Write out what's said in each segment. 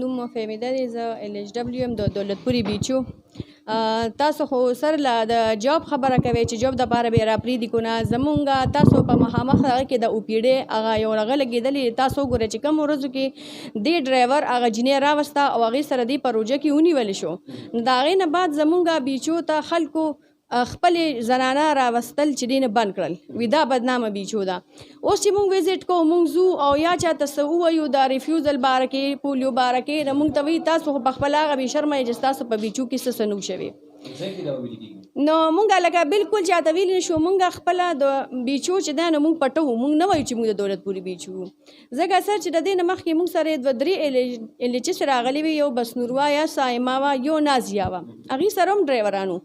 نوم مو فهمیده دی، زه LHW یم د دولتپورې بیچو. تاسو خو سر له د جاب خبره کوئ چې جاب دپاره به یې راپرېږدي که نه. زمونږ تاسو په مخامخ هغه کې د OPD هغه یو هغه لګېدلې، تاسو وګورئ چې کوم ورځو کې دې ډرایور هغه جینۍ راوسته او هغې سره دې پروژه کې ونیولی شو. نو د هغې نه بعد زمونږ بیچو ته خلکو خپلې زنانه راوستل چې دې نه بند کړل، وي دا بدنامه بیچو ده. اوس چې مونږ وزټ کوو مونږ ځو او یا چاته څه ووایو د ریفیوزل باره کې پولیو باره کې، نو مونږ ته وایي تاسو خو پخپله هغه بې شرمه یې چې ستاسو په بیچو کې څه نه شوي. نو مونږ لکه بالکل چاته ویلی نه شو. مونږ خپله د بیچو چې دی نو مونږ پټوو، مونږ نه وایو چې مونږ د دولتپورې بیچو وو. ځکه سر چې د دې نه مخکې مونږ سره دوه درې LHS راغلي وي، یو بسنوروا یا سایما وه، یو نازیه وه، هغې سره هم ډرایوران وو.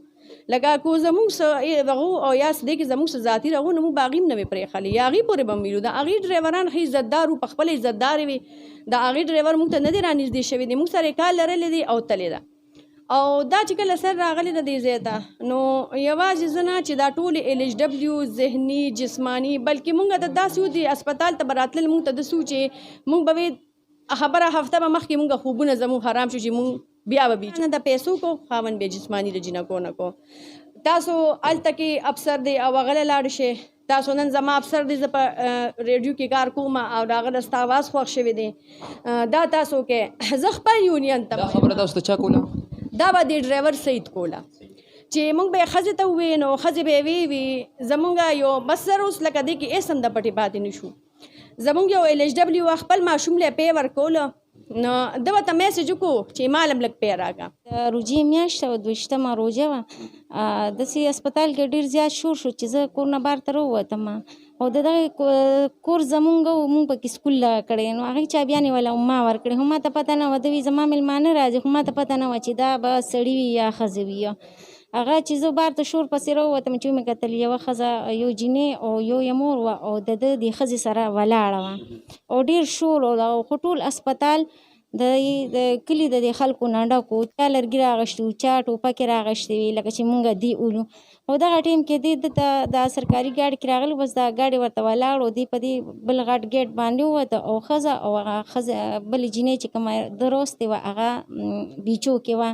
لکه کو زمونږ څه هغو او یا څه دی کې زمونږ څه ذاتي رغو نو موږ به هغې هم نه وې پرېښلې، یا هغې پورې به هم ویلو. د هغې ډرایوران ښه عزتدار وو، په خپله عزتدارې وې. د هغې ډرایور موږ ته نه دی رانږدې شوی دی، موږ سره یې کار لرلی دی او تللی ده. او دا چې کله سر راغلی ده دې ځای ته، نو یوازې زه نه چې دا ټولې LHW ذهني جسماني، بلکې موږ ته داسې وو د اسپتال ته به راتلل موږ ته داسې وو چې موږ به وې خبره هفته به مخکې موږ خوبونه زموږ حرام شو چې موږ بیا به بیچ نه د پیسو کو خاوند بیا جسماني د جنکو نه کو. تاسو هلته کې افسر دی او هغه له لاړ شئ. تاسو نن زما افسر دی، زه په ریډیو کې کار کوم او د هغه نه ستا اواز خوښ شوی دی، دا تاسو کې زه خپل یونین ته دا خبره تاسو ته چا کوله؟ دا به د ډرایور سید کوله چې موږ به یې ښځې ته ووایو نو ښځې به یې وی زمونږ یو بس سر اوس لکه دې کې اسم د پټې پاتې نه شو. زمونږ یو LHW خپل ماشوم له پی ورکوله، نو ده ورته میسج وکړو چې ما هم لږ پی راکړه. د روژې میاشت وه، 22مه روژه وه. داسې اسپتال کې ډېر زیات شور شو چې زه کور نه بهر ته راووتم او د دغې کور زمونږ و، مونږ پکې سکول کړی، نو هغې چابیانې وله ما ورکړې، خو ما ته پته نه وه. ده وي زما مېلمانه راځي، خو ما ته پته نه وه چې دا به سړي وي یا ښځه وي. هغه چې زه بهر ته شور پسې راووتم چې ومې کتل یوه ښځه یو جینۍ او یو یې مور وه او د ده د ښځې سره ولاړه وه او ډېر شور و. خو ټول اسپتال د کلي د دې خلکو نه ډک و، چا لرګي راغشتي وو، چا ټوپکې راغشتې وې لکه چې مونږ دې ولو. خو دغه ټایم کې دې ده ته دا سرکاري ګاډي کې راغلی، بس دا ګاډي ورته ولاړ و، دې په دې بل غټ ګیټ باندې ووته او ښځه او هغه ښځه بلې جینۍ چې کومه ده راوستې وه هغه بیچو کې وه.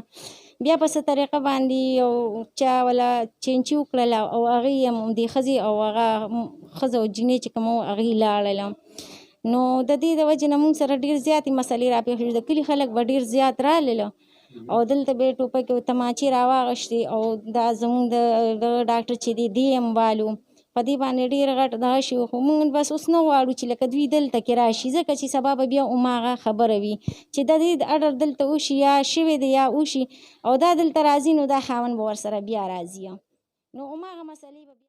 بیا په څه طریقه باندې یو چا وله چینچي وکړله او هغې هم دې ښځې او هغه ښځه او جینۍ چې کومه وه هغې لاړله. نو د دې د وجې نه موږ سره ډېر زیاتې مسلې راپېښې شوې. د کلي خلک به ډېر زیات رالله او دلته به یې ټوپکې او تماچې راواغشتې او دا زموږ د ډاکټر چې دی دی هم والو، په دې باندې ډېر غټ دغه شي. خو موږ بس اوس نه غواړو چې لکه دوی دلته کې راشي، ځکه چې سبا به بیا هماغه خبره وي چې د دې د اډر دلته وشي یا شوی دی یا وشي او دا دلته راځي نو دا خاوند به ورسره بیا راځي، نو هماغه مسلې به